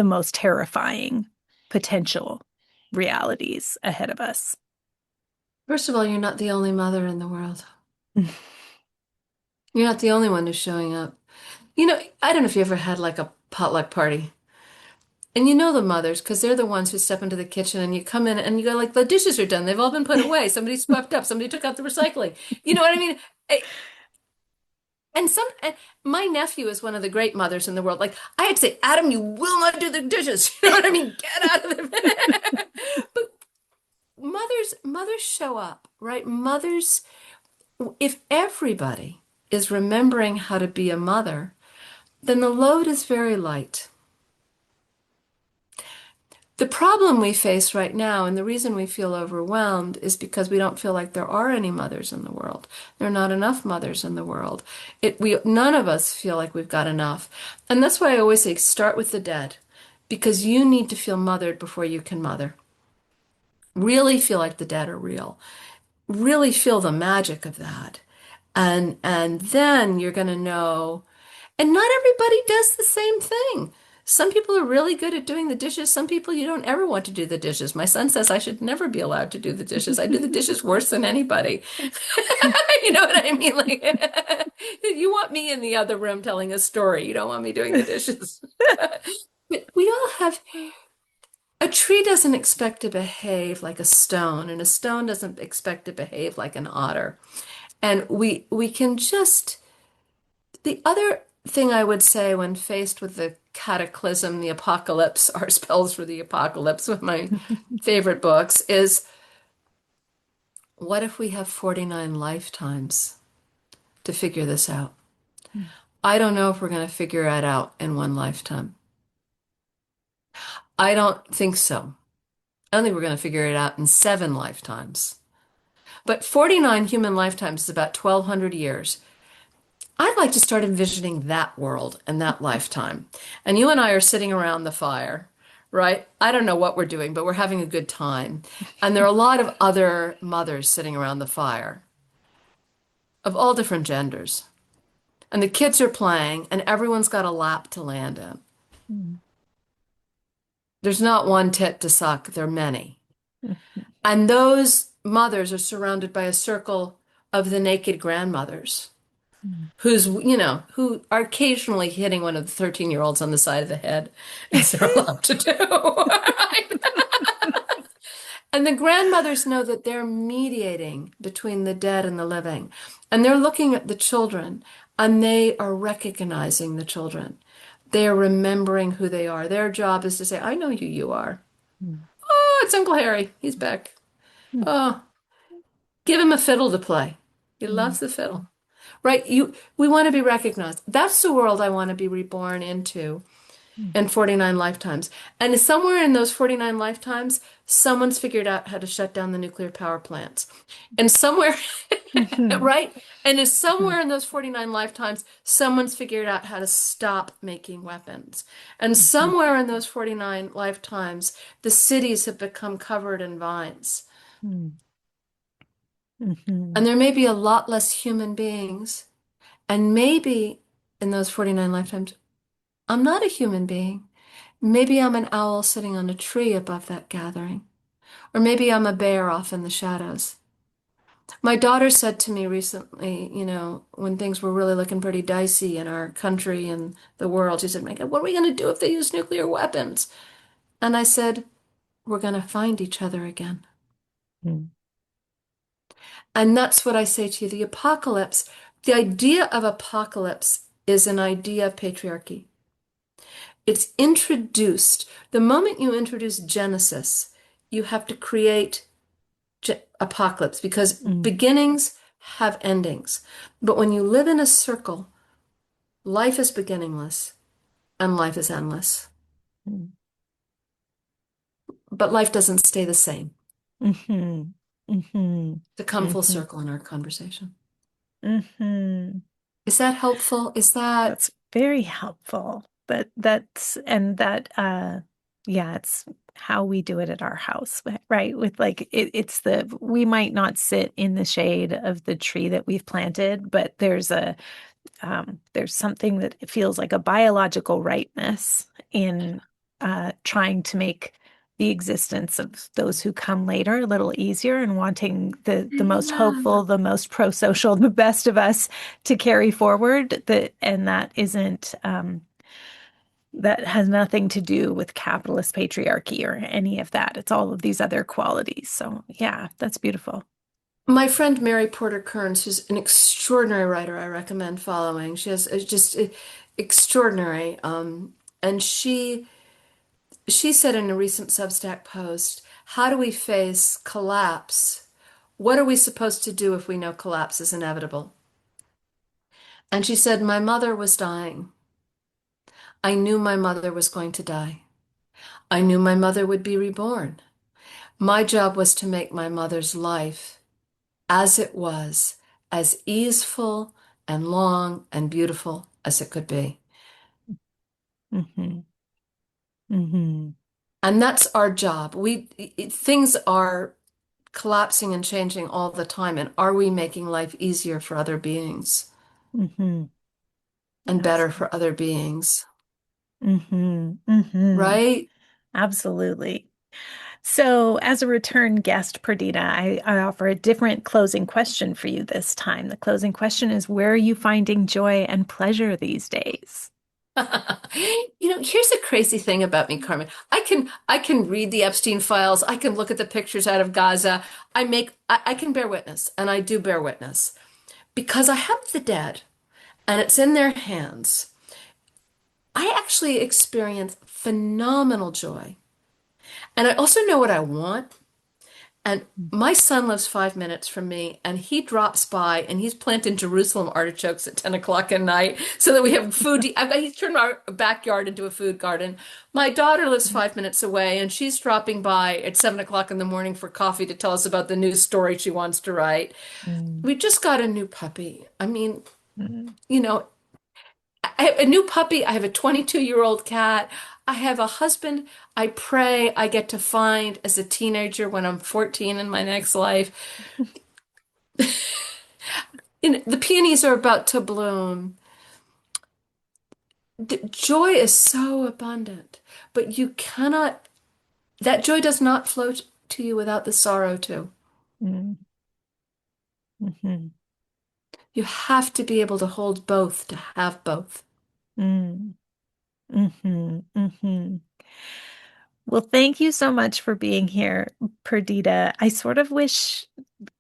most terrifying potential realities ahead of us? first of all, you're not the only mother in the world. You're not the only one who's showing up. I don't know if you ever had like a potluck party. And you know the mothers, because they're the ones who step into the kitchen and you come in and you go like, the dishes are done. They've all been put away. Somebody swept up. Somebody took out the recycling. You know what I mean? And my nephew is one of the great mothers in the world. Like I had to say, Adam, you will not do the dishes. You know what I mean? Get out of the. But mothers show up, right? Mothers, if everybody is remembering how to be a mother, then the load is very light. The problem we face right now, and the reason we feel overwhelmed, is because we don't feel like there are any mothers in the world. There are not enough mothers in the world. None of us feel like we've got enough. And that's why I always say, start with the dead, because you need to feel mothered before you can mother. Really feel like the dead are real. Really feel the magic of that. And then you're going to know. And not everybody does the same thing. Some people are really good at doing the dishes. Some people you don't ever want to do the dishes. My son says I should never be allowed to do the dishes. I do the dishes worse than anybody. You know what I mean? Like you want me in the other room telling a story. You don't want me doing the dishes. But we all have a tree doesn't expect to behave like a stone, and a stone doesn't expect to behave like an otter. And we can just the other thing I would say when faced with the cataclysm, the apocalypse, our spells for the apocalypse, one of my favorite books, is what if we have 49 lifetimes to figure this out? I don't know if we're going to figure it out in one lifetime. I don't think so. I don't think we're going to figure it out in 7 lifetimes. But 49 human lifetimes is about 1,200 years. I'd like to start envisioning that world and that lifetime. And you and I are sitting around the fire, right? I don't know what we're doing, but we're having a good time. And there are a lot of other mothers sitting around the fire of all different genders. And the kids are playing, and everyone's got a lap to land in. Mm. There's not one tit to suck, there are many. And those mothers are surrounded by a circle of the naked grandmothers who are occasionally hitting one of the 13-year-olds on the side of the head, as they're allowed to do. Right? And the grandmothers know that they're mediating between the dead and the living. And they're looking at the children, and they are recognizing the children. They are remembering who they are. Their job is to say, I know who you are. Oh, it's Uncle Harry. He's back. Oh, give him a fiddle to play. He loves the fiddle. Right? We want to be recognized. That's the world I want to be reborn into in 49 lifetimes. And somewhere in those 49 lifetimes, someone's figured out how to shut down the nuclear power plants. And somewhere, right? And is somewhere in those 49 lifetimes, someone's figured out how to stop making weapons. And somewhere in those 49 lifetimes, the cities have become covered in vines. And there may be a lot less human beings. And maybe in those 49 lifetimes, I'm not a human being. Maybe I'm an owl sitting on a tree above that gathering. Or maybe I'm a bear off in the shadows. My daughter said to me recently, when things were really looking pretty dicey in our country and the world, she said, "My God, what are we going to do if they use nuclear weapons?" And I said, "We're going to find each other again." And that's what I say to you. The idea of apocalypse is an idea of patriarchy. It's introduced. The moment you introduce Genesis, you have to create apocalypse because beginnings have endings. But when you live in a circle, life is beginningless and life is endless. But life doesn't stay the same. To come full circle in our conversation. Is that helpful? That's very helpful. It's how we do it at our house, right? With we might not sit in the shade of the tree that we've planted, but there's something that feels like a biological rightness in trying to make the existence of those who come later a little easier and wanting the most hopeful, the most pro-social, the best of us to carry forward. And that isn't that has nothing to do with capitalist patriarchy or any of that. It's all of these other qualities. So yeah, that's beautiful. My friend Mary Porter Kearns, who's an extraordinary writer, I recommend following. She has just extraordinary. And she said in a recent Substack post, "How do we face collapse? What are we supposed to do if we know collapse is inevitable?" And she said, "My mother was dying. I knew my mother was going to die. I knew my mother would be reborn. My job was to make my mother's life as it was, as easeful and long and beautiful as it could be." Mm-hmm. Mm-hmm. And that's our job. Things are collapsing and changing all the time. And are we making life easier for other beings Mm-hmm. and better Absolutely. for other beings? Mm-hmm. Mm-hmm. Right? Absolutely. So, as a return guest, Perdita, I offer a different closing question for you this time. The closing question is, where are you finding joy and pleasure these days? Here's the crazy thing about me, Carmen. I can read the Epstein files. I can look at the pictures out of Gaza. I can bear witness, and I do bear witness because I have the dead and it's in their hands. I actually experience phenomenal joy. And I also know what I want. And my son lives 5 minutes from me, and he drops by and he's planting Jerusalem artichokes at 10 o'clock at night so that we have food. He's turned our backyard into a food garden. My daughter lives 5 minutes away, and she's dropping by at 7 o'clock in the morning for coffee to tell us about the new story she wants to write. Mm, We just got a new puppy. I mean, mm, you know, I have a new puppy. I have a 22-year-old cat. I have a husband I pray I get to find as a teenager when I'm 14 in my next life. The peonies are about to bloom. The joy is so abundant, but that joy does not flow to you without the sorrow too. mm, mhm, You have to be able to hold both, to have both. mm, mhm, mhm. Well, thank you so much for being here, Perdita. I sort of wish,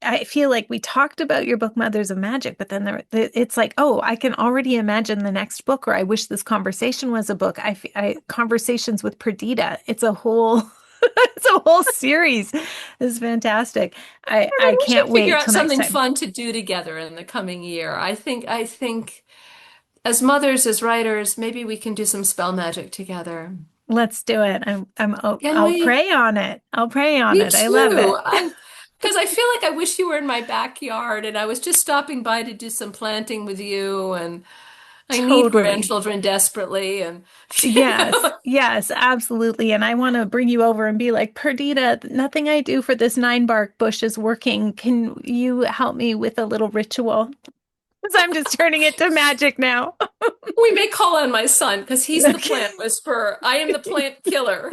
I feel like we talked about your book, Mothers of Magic, but then it's like, oh, I can already imagine the next book, or I wish this conversation was a book. Conversations with Perdita. It's a whole, it's a whole series. It's fantastic. I We can't should figure wait out till next something time. fun to do together in the coming year. I think as mothers, as writers, maybe we can do some spell magic together. Let's do it. Can I'll we? pray on it. I'll pray on Me it. I love too. it. Because I feel like I wish you were in my backyard and I was just stopping by to do some planting with you, and I need Totally. grandchildren desperately, and you Yes, know, yes, absolutely. And I want to bring you over and be like, Perdita, nothing I do for this 9 bark bush is working. Can you help me with a little ritual? Because I'm just turning it to magic now. we may call on my son because he's the Okay. plant whisperer. I am the plant killer.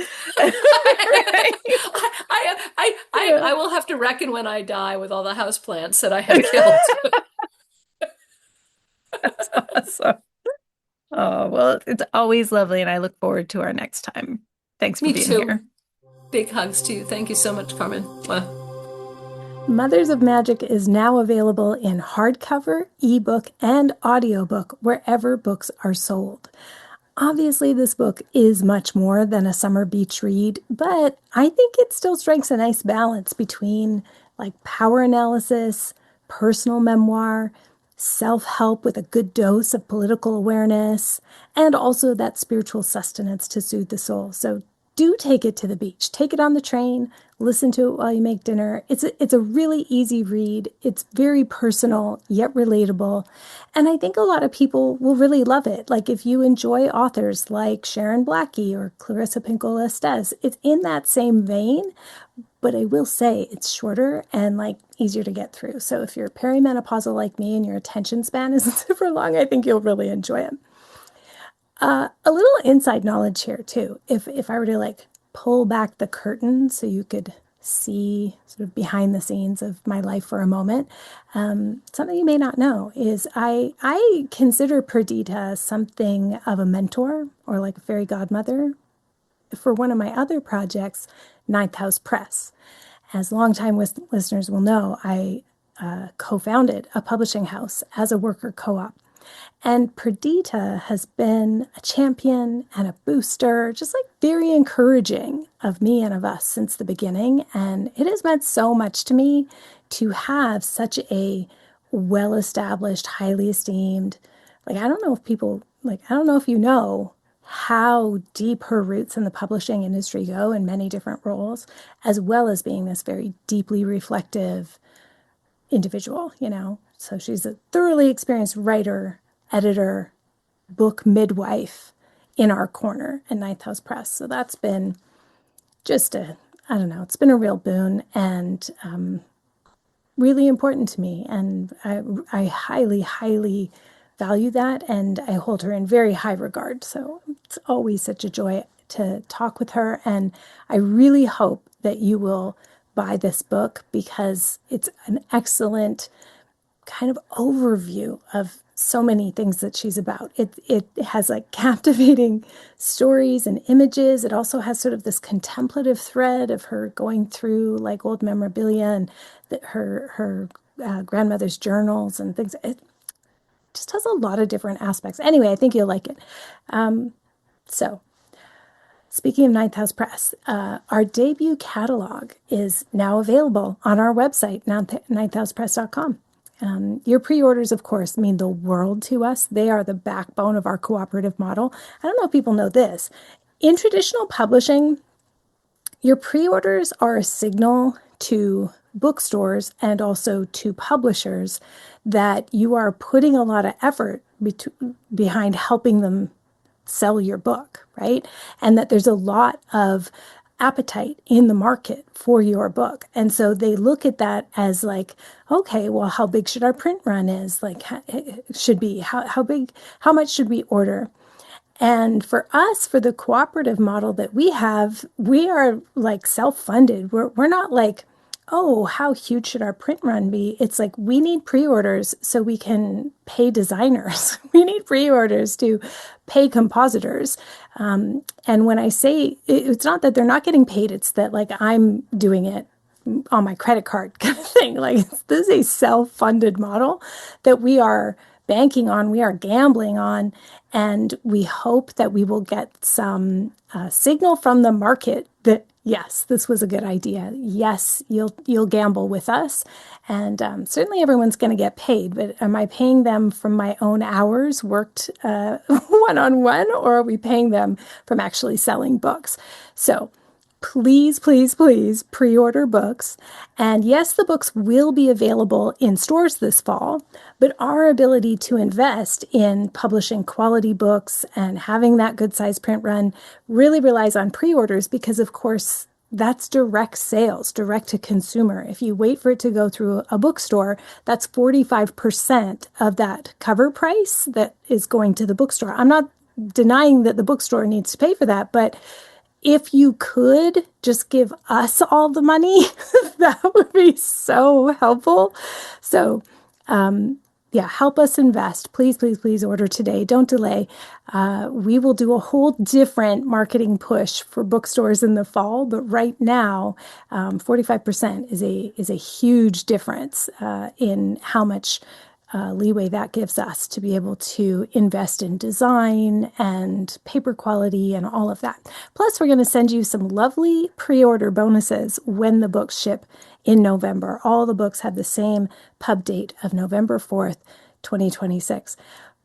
Right. Yeah. I will have to reckon when I die with all the house plants that I have killed. That's awesome. Oh, well, it's always lovely, and I look forward to our next time. Thanks for Me being here. too. Big hugs to you. Thank you so much, Carmen. Mwah. Mothers of Magic is now available in hardcover, ebook, and audiobook wherever books are sold. Obviously, this book is much more than a summer beach read, but I think it still strikes a nice balance between like power analysis, personal memoir, self help with a good dose of political awareness, and also that spiritual sustenance to soothe the soul. So do take it to the beach. Take it on the train, listen to it while you make dinner. It's a really easy read. It's very personal, yet relatable. And I think a lot of people will really love it. Like if you enjoy authors like Sharon Blackie or Clarissa Pinkola Estes, it's in that same vein, but I will say it's shorter and like easier to get through. So if you're perimenopausal like me and your attention span isn't super long, I think you'll really enjoy it. A little inside knowledge here too. If I were to like pull back the curtain so you could see sort of behind the scenes of my life for a moment, something you may not know is I consider Perdita something of a mentor or like a fairy godmother for one of my other projects, Ninth House Press. As longtime listeners will know, I co-founded a publishing house as a worker co-op. And Perdita has been a champion and a booster, just like very encouraging of me and of us since the beginning. And it has meant so much to me to have such a well-established, highly esteemed, I don't know if you know how deep her roots in the publishing industry go in many different roles, as well as being this very deeply reflective individual, So she's a thoroughly experienced writer, editor, book midwife in our corner at Ninth House Press. So that's been just it's been a real boon and really important to me. And I highly, highly value that. And I hold her in very high regard. So it's always such a joy to talk with her. And I really hope that you will buy this book because it's an excellent kind of overview of so many things that she's about. It has captivating stories and images. It also has sort of this contemplative thread of her going through old memorabilia and her grandmother's journals and things. It just has a lot of different aspects. Anyway, I think you'll like it. So speaking of Ninth House Press, our debut catalog is now available on our website, ninthhousepress.com. Your pre-orders, of course, mean the world to us. They are the backbone of our cooperative model. I don't know if people know this. In traditional publishing, your pre-orders are a signal to bookstores and also to publishers that you are putting a lot of effort behind helping them sell your book, right? And that there's a lot of appetite in the market for your book. And so they look at that as okay, well, how big should our print run is? Should be, how much should we order? And for us, for the cooperative model that we have, we are self-funded. We're not oh, how huge should our print run be? It's we need pre-orders so we can pay designers. We need pre-orders to pay compositors. And when I say, it's not that they're not getting paid, it's that I'm doing it on my credit card kind of thing. This is a self-funded model that we are banking on, we are gambling on, and we hope that we will get some signal from the market that yes, this was a good idea. Yes, you'll gamble with us, and certainly everyone's going to get paid. But am I paying them from my own hours worked one-on-one, or are we paying them from actually selling books? So please, please, please pre-order books. And yes, the books will be available in stores this fall, but our ability to invest in publishing quality books and having that good size print run really relies on pre-orders because, of course, that's direct sales, direct to consumer. If you wait for it to go through a bookstore, that's 45% of that cover price that is going to the bookstore. I'm not denying that the bookstore needs to pay for that, but if you could just give us all the money, that would be so helpful. So, help us invest. Please, please, please order today. Don't delay. We will do a whole different marketing push for bookstores in the fall, but right now, 45% is a huge difference in how much leeway that gives us to be able to invest in design and paper quality and all of that. Plus, we're going to send you some lovely pre-order bonuses when the books ship in November. All the books have the same pub date of November 4th, 2026.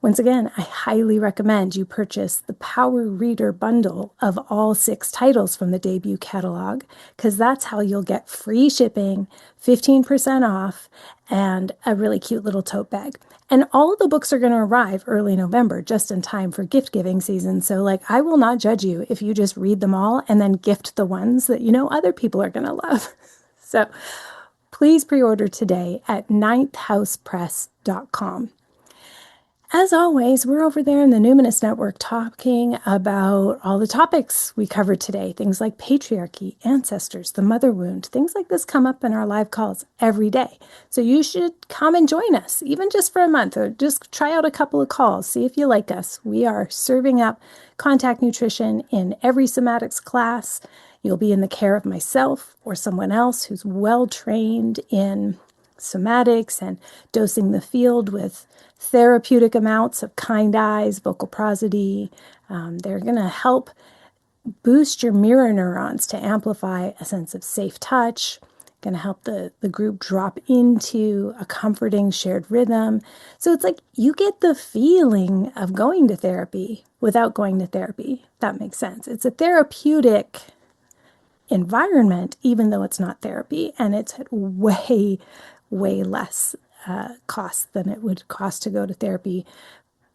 Once again, I highly recommend you purchase the Power Reader bundle of all 6 titles from the debut catalog, because that's how you'll get free shipping, 15% off, and a really cute little tote bag. And all of the books are going to arrive early November, just in time for gift giving season. So I will not judge you if you just read them all and then gift the ones that other people are going to love. So please pre-order today at ninthhousepress.com. As always, we're over there in the Numinous Network talking about all the topics we covered today, things like patriarchy, ancestors, the mother wound. Things like this come up in our live calls every day. So you should come and join us, even just for a month, or just try out a couple of calls, see if you like us. We are serving up contact nutrition in every somatics class. You'll be in the care of myself or someone else who's well trained in somatics and dosing the field with therapeutic amounts of kind eyes, vocal prosody. They're going to help boost your mirror neurons to amplify a sense of safe touch, going to help the group drop into a comforting shared rhythm. So it's like you get the feeling of going to therapy without going to therapy. If that makes sense. It's a therapeutic environment, even though it's not therapy, and it's at way, way less cost than it would cost to go to therapy,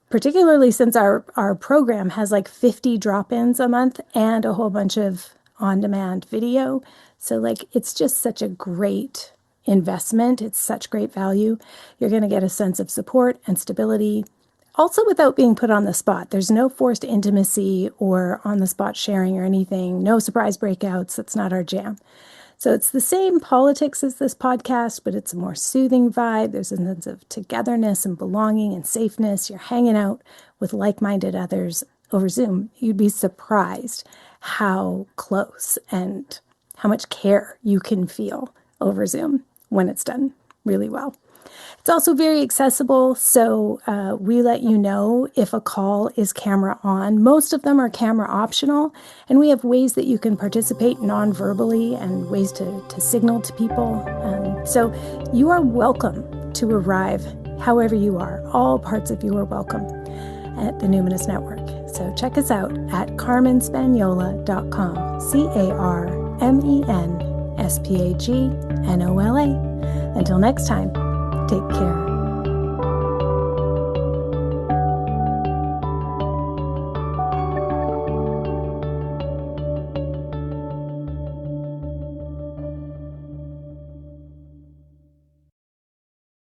particularly since our program has like 50 drop-ins a month and a whole bunch of on-demand video. So like it's just such a great investment. It's such great value. You're going to get a sense of support and stability, also without being put on the spot. There's no forced intimacy or on-the-spot sharing or anything. No surprise breakouts. That's not our jam. So it's the same politics as this podcast, but it's a more soothing vibe. There's a sense of togetherness and belonging and safeness. You're hanging out with like-minded others over Zoom. You'd be surprised how close and how much care you can feel over Zoom when it's done really well. It's also very accessible, so we let you know if a call is camera on. Most of them are camera optional, and we have ways that you can participate non-verbally and ways to signal to people. So you are welcome to arrive however you are. All parts of you are welcome at the Numinous Network. So check us out at carmenspagnola.com, CarmenSpagnola. Until next time, take care.